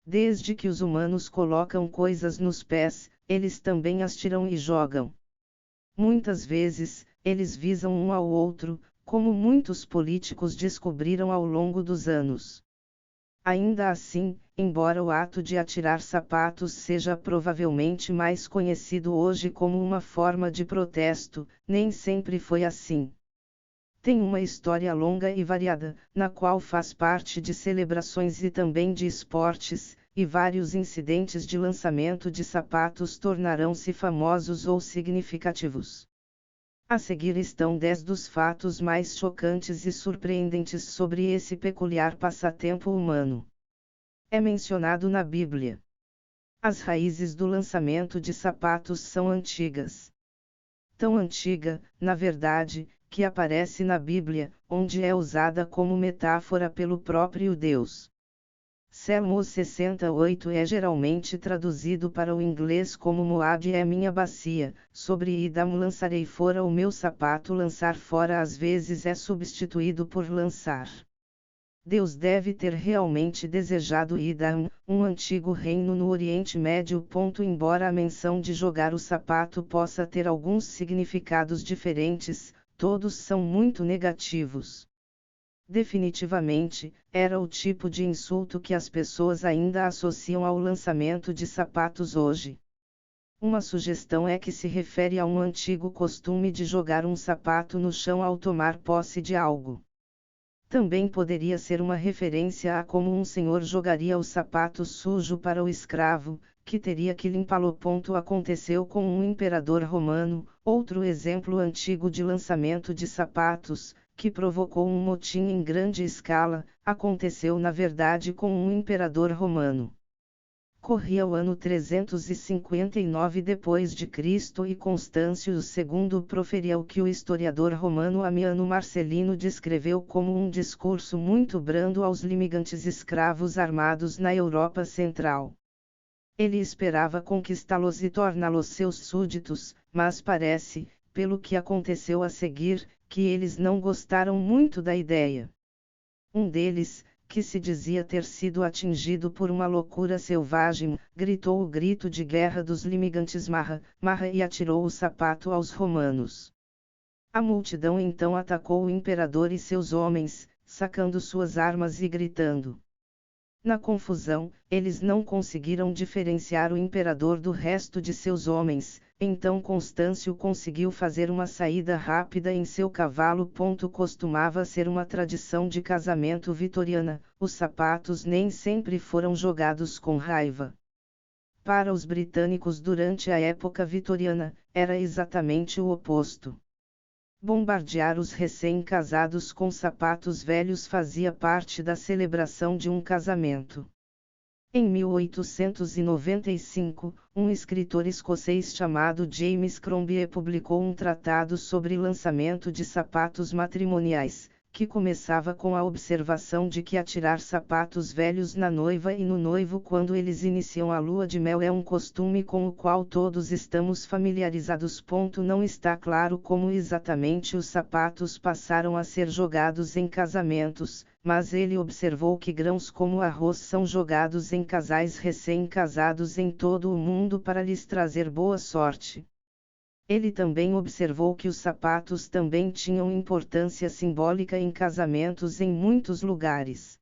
Desde que os humanos colocam coisas nos pés, eles também as tiram e jogam. Muitas vezes, eles visam um ao outro, como muitos políticos descobriram ao longo dos anos. Ainda assim, embora o ato de atirar sapatos seja provavelmente mais conhecido hoje como uma forma de protesto, nem sempre foi assim. Tem uma história longa e variada, na qual faz parte de celebrações e também de esportes, e vários incidentes de lançamento de sapatos tornarão-se famosos ou significativos. A seguir estão 10 dos fatos mais chocantes e surpreendentes sobre esse peculiar passatempo humano. É mencionado na Bíblia. As raízes do lançamento de sapatos são antigas. Tão antiga, na verdade, que aparece na Bíblia, onde é usada como metáfora pelo próprio Deus. Salmo 68 é geralmente traduzido para o inglês como Moabe é minha bacia, sobre Idam lançarei fora o meu sapato. Lançar fora às vezes é substituído por lançar. Deus deve ter realmente desejado Idam, um antigo reino no Oriente Médio. Embora a menção de jogar o sapato possa ter alguns significados diferentes, todos são muito negativos. Definitivamente, era o tipo de insulto que as pessoas ainda associam ao lançamento de sapatos hoje. Uma sugestão é que se refere a um antigo costume de jogar um sapato no chão ao tomar posse de algo. Também poderia ser uma referência a como um senhor jogaria o sapato sujo para o escravo, que teria que limpá-lo. Aconteceu com um imperador romano. Outro exemplo antigo de lançamento de sapatos, que provocou um motim em grande escala, aconteceu na verdade com um imperador romano. Corria o ano 359 d.C. e Constâncio II proferia o que o historiador romano Amiano Marcelino descreveu como um discurso muito brando aos limigantes escravos armados na Europa Central. Ele esperava conquistá-los e torná-los seus súditos, mas parece, pelo que aconteceu a seguir, que eles não gostaram muito da ideia. Um deles, que se dizia ter sido atingido por uma loucura selvagem, gritou o grito de guerra dos limigantes Marra, Marra, e atirou o sapato aos romanos. A multidão então atacou o imperador e seus homens, sacando suas armas e gritando. Na confusão, eles não conseguiram diferenciar o imperador do resto de seus homens, então Constâncio conseguiu fazer uma saída rápida em seu cavalo. Costumava ser uma tradição de casamento vitoriana, os sapatos nem sempre foram jogados com raiva. Para os britânicos durante a época vitoriana, era exatamente o oposto. Bombardear os recém-casados com sapatos velhos fazia parte da celebração de um casamento. Em 1895, um escritor escocês chamado James Crombie publicou um tratado sobre lançamento de sapatos matrimoniais, que começava com a observação de que atirar sapatos velhos na noiva e no noivo quando eles iniciam a lua de mel é um costume com o qual todos estamos familiarizados. Não está claro como exatamente os sapatos passaram a ser jogados em casamentos, mas ele observou que grãos como arroz são jogados em casais recém-casados em todo o mundo para lhes trazer boa sorte. Ele também observou que os sapatos também tinham importância simbólica em casamentos em muitos lugares.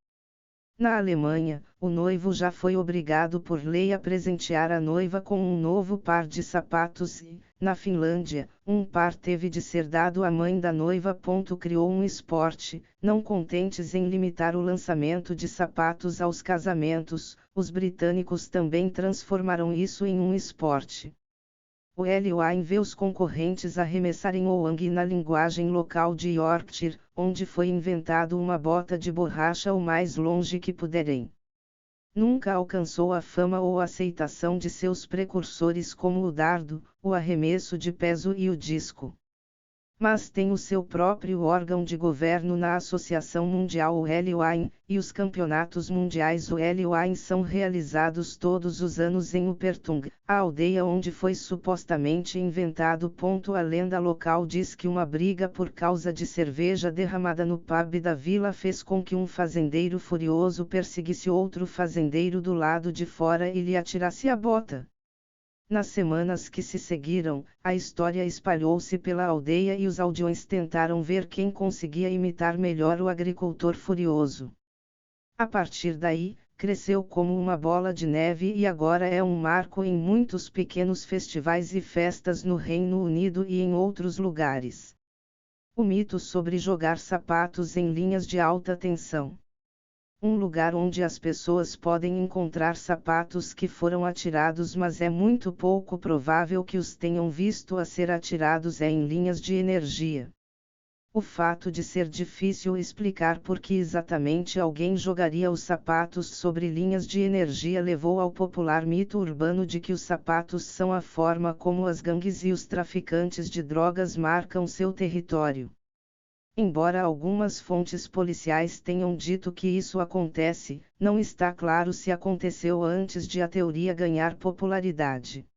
Na Alemanha, o noivo já foi obrigado por lei a presentear a noiva com um novo par de sapatos e, na Finlândia, um par teve de ser dado à mãe da noiva. Criou um esporte. Não contentes em limitar o lançamento de sapatos aos casamentos, os britânicos também transformaram isso em um esporte. O Lane vê os concorrentes arremessarem o oang na linguagem local de Yorkshire, onde foi inventado uma bota de borracha o mais longe que puderem. Nunca alcançou a fama ou aceitação de seus precursores como o dardo, o arremesso de peso e o disco. mas tem o seu próprio órgão de governo na Associação Mundial UL-UAIN, e os campeonatos mundiais UL-UAIN são realizados todos os anos em Upertung, a aldeia onde foi supostamente inventado. A lenda local diz que uma briga por causa de cerveja derramada no pub da vila fez com que um fazendeiro furioso perseguisse outro fazendeiro do lado de fora e lhe atirasse a bota. Nas semanas que se seguiram, a história espalhou-se pela aldeia e os aldeões tentaram ver quem conseguia imitar melhor o agricultor furioso. A partir daí, cresceu como uma bola de neve e agora é um marco em muitos pequenos festivais e festas no Reino Unido e em outros lugares. O mito sobre jogar sapatos em linhas de alta tensão. Um lugar onde as pessoas podem encontrar sapatos que foram atirados, mas é muito pouco provável que os tenham visto a ser atirados em linhas de energia. O fato de ser difícil explicar por que exatamente alguém jogaria os sapatos sobre linhas de energia levou ao popular mito urbano de que os sapatos são a forma como as gangues e os traficantes de drogas marcam seu território. Embora algumas fontes policiais tenham dito que isso acontece, não está claro se aconteceu antes de a teoria ganhar popularidade.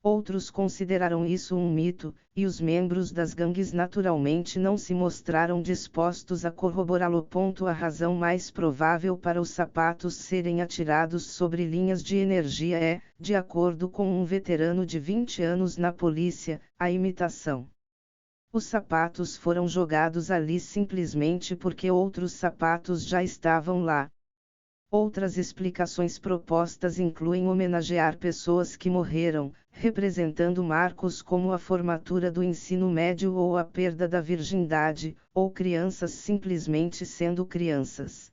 Outros consideraram isso um mito, e os membros das gangues naturalmente não se mostraram dispostos a corroborá-lo. A razão mais provável para os sapatos serem atirados sobre linhas de energia é, de acordo com um veterano de 20 anos na polícia, a imitação. Os sapatos foram jogados ali simplesmente porque outros sapatos já estavam lá. Outras explicações propostas incluem homenagear pessoas que morreram, representando marcos como a formatura do ensino médio ou a perda da virgindade, ou crianças simplesmente sendo crianças.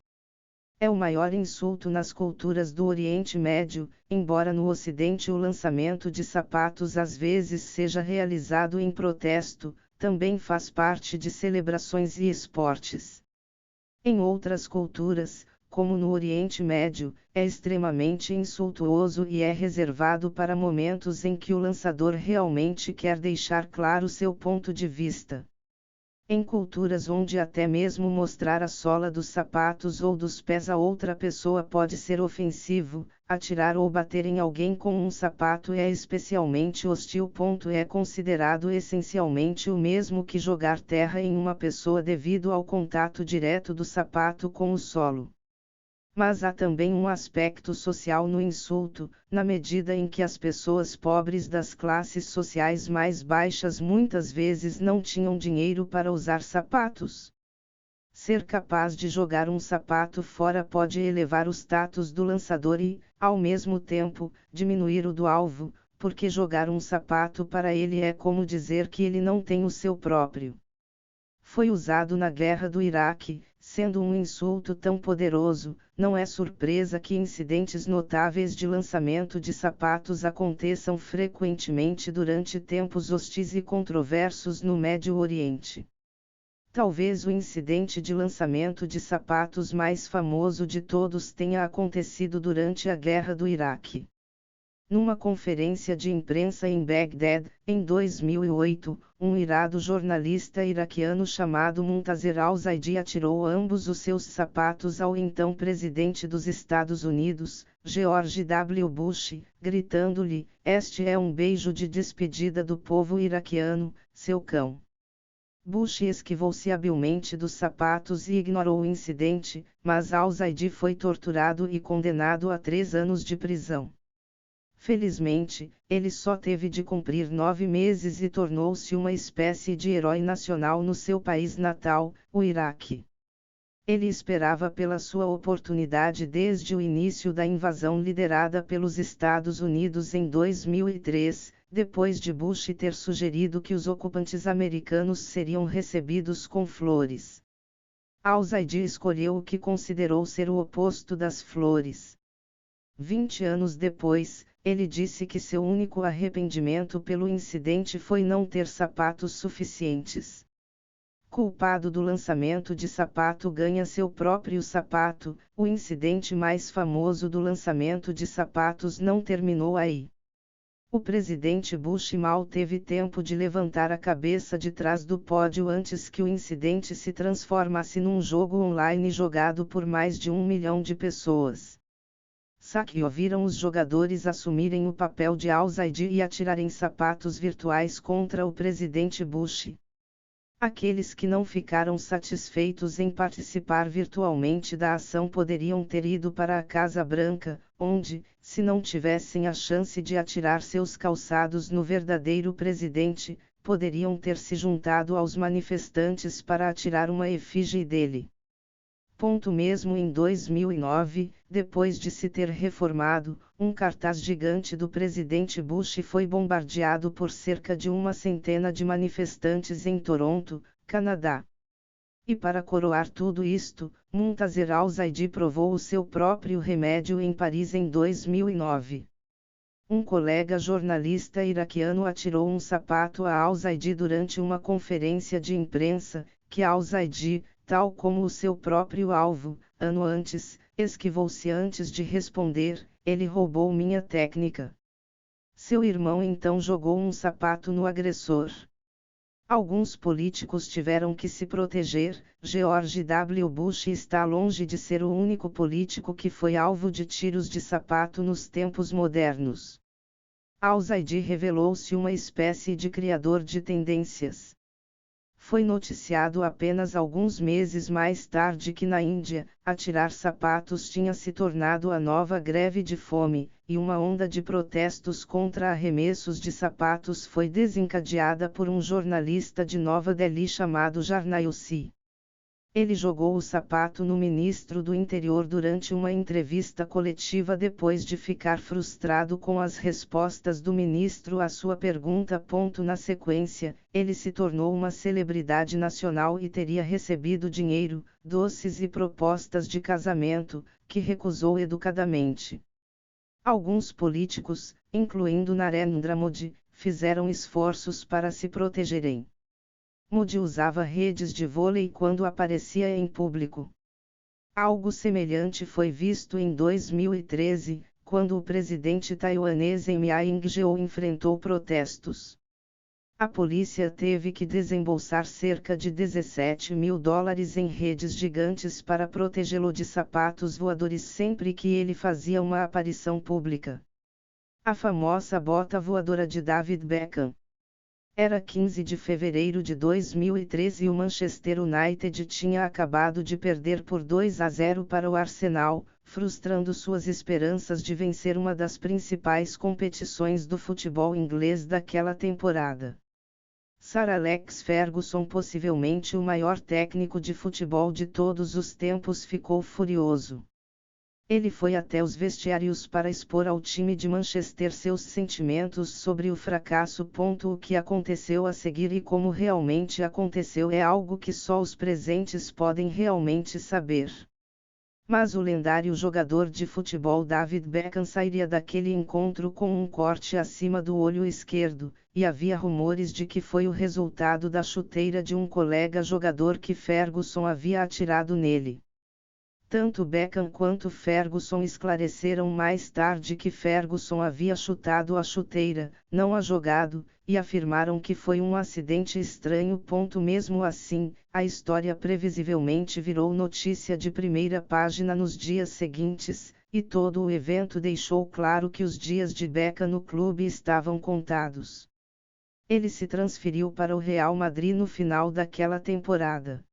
É o maior insulto nas culturas do Oriente Médio, embora no Ocidente o lançamento de sapatos às vezes seja realizado em protesto, também faz parte de celebrações e esportes. Em outras culturas, como no Oriente Médio, é extremamente insultuoso e é reservado para momentos em que o lançador realmente quer deixar claro seu ponto de vista. Em culturas onde até mesmo mostrar a sola dos sapatos ou dos pés a outra pessoa pode ser ofensivo, atirar ou bater em alguém com um sapato é especialmente hostil. É considerado essencialmente o mesmo que jogar terra em uma pessoa devido ao contato direto do sapato com o solo. Mas há também um aspecto social no insulto, na medida em que as pessoas pobres das classes sociais mais baixas muitas vezes não tinham dinheiro para usar sapatos. Ser capaz de jogar um sapato fora pode elevar o status do lançador e, ao mesmo tempo, diminuir o do alvo, porque jogar um sapato para ele é como dizer que ele não tem o seu próprio. Foi usado na Guerra do Iraque, sendo um insulto tão poderoso, não é surpresa que incidentes notáveis de lançamento de sapatos aconteçam frequentemente durante tempos hostis e controversos no Médio Oriente. Talvez o incidente de lançamento de sapatos mais famoso de todos tenha acontecido durante a Guerra do Iraque. Numa conferência de imprensa em Bagdad, em 2008, um irado jornalista iraquiano chamado Muntazer al-Zaidi atirou ambos os seus sapatos ao então presidente dos Estados Unidos, George W. Bush, gritando-lhe: "Este é um beijo de despedida do povo iraquiano, seu cão." Bush esquivou-se habilmente dos sapatos e ignorou o incidente, mas al-Zaidi foi torturado e condenado a 3 anos de prisão. Felizmente, ele só teve de cumprir 9 meses e tornou-se uma espécie de herói nacional no seu país natal, o Iraque. Ele esperava pela sua oportunidade desde o início da invasão liderada pelos Estados Unidos em 2003, depois de Bush ter sugerido que os ocupantes americanos seriam recebidos com flores. Al-Zaidi escolheu o que considerou ser o oposto das flores. 20 anos depois, ele disse que seu único arrependimento pelo incidente foi não ter sapatos suficientes. Culpado do lançamento de sapato ganha seu próprio sapato, o incidente mais famoso do lançamento de sapatos não terminou aí. O presidente Bush mal teve tempo de levantar a cabeça de trás do pódio antes que o incidente se transformasse num jogo online jogado por mais de 1 milhão de pessoas. Sakio viram os jogadores assumirem o papel de Al-Zaidi e atirarem sapatos virtuais contra o presidente Bush. Aqueles que não ficaram satisfeitos em participar virtualmente da ação poderiam ter ido para a Casa Branca, onde, se não tivessem a chance de atirar seus calçados no verdadeiro presidente, poderiam ter se juntado aos manifestantes para atirar uma efígie dele. Mesmo em 2009, depois de se ter reformado, um cartaz gigante do presidente Bush foi bombardeado por cerca de 100 de manifestantes em Toronto, Canadá. E para coroar tudo isto, Muntazer Al-Zaidi provou o seu próprio remédio em Paris em 2009. Um colega jornalista iraquiano atirou um sapato a Al-Zaidi durante uma conferência de imprensa, que Al-Zaidi, tal como o seu próprio alvo, ano antes, esquivou-se antes de responder: "Ele roubou minha técnica." Seu irmão então jogou um sapato no agressor. Alguns políticos tiveram que se proteger. George W. Bush está longe de ser o único político que foi alvo de tiros de sapato nos tempos modernos. Al-Zaidi revelou-se uma espécie de criador de tendências. Foi noticiado apenas alguns meses mais tarde que na Índia, atirar sapatos tinha se tornado a nova greve de fome, e uma onda de protestos contra arremessos de sapatos foi desencadeada por um jornalista de Nova Delhi chamado Jarnail-Si. Ele jogou o sapato no ministro do Interior durante uma entrevista coletiva depois de ficar frustrado com as respostas do ministro à sua pergunta. Na sequência, ele se tornou uma celebridade nacional e teria recebido dinheiro, doces e propostas de casamento, que recusou educadamente. Alguns políticos, incluindo Narendra Modi, fizeram esforços para se protegerem. Modi usava redes de vôlei quando aparecia em público. Algo semelhante foi visto em 2013, quando o presidente taiwanês Lee Jae-myung enfrentou protestos. A polícia teve que desembolsar cerca de $17 mil em redes gigantes para protegê-lo de sapatos voadores sempre que ele fazia uma aparição pública. A famosa bota voadora de David Beckham. Era 15 de fevereiro de 2013 e o Manchester United tinha acabado de perder por 2-0 para o Arsenal, frustrando suas esperanças de vencer uma das principais competições do futebol inglês daquela temporada. Sir Alex Ferguson, possivelmente o maior técnico de futebol de todos os tempos, ficou furioso. Ele foi até os vestiários para expor ao time de Manchester seus sentimentos sobre o fracasso. O que aconteceu a seguir e como realmente aconteceu é algo que só os presentes podem realmente saber. Mas o lendário jogador de futebol David Beckham sairia daquele encontro com um corte acima do olho esquerdo, e havia rumores de que foi o resultado da chuteira de um colega jogador que Ferguson havia atirado nele. Tanto Beckham quanto Ferguson esclareceram mais tarde que Ferguson havia chutado a chuteira, não a jogado, e afirmaram que foi um acidente estranho. Mesmo assim, a história previsivelmente virou notícia de primeira página nos dias seguintes, e todo o evento deixou claro que os dias de Beckham no clube estavam contados. Ele se transferiu para o Real Madrid no final daquela temporada.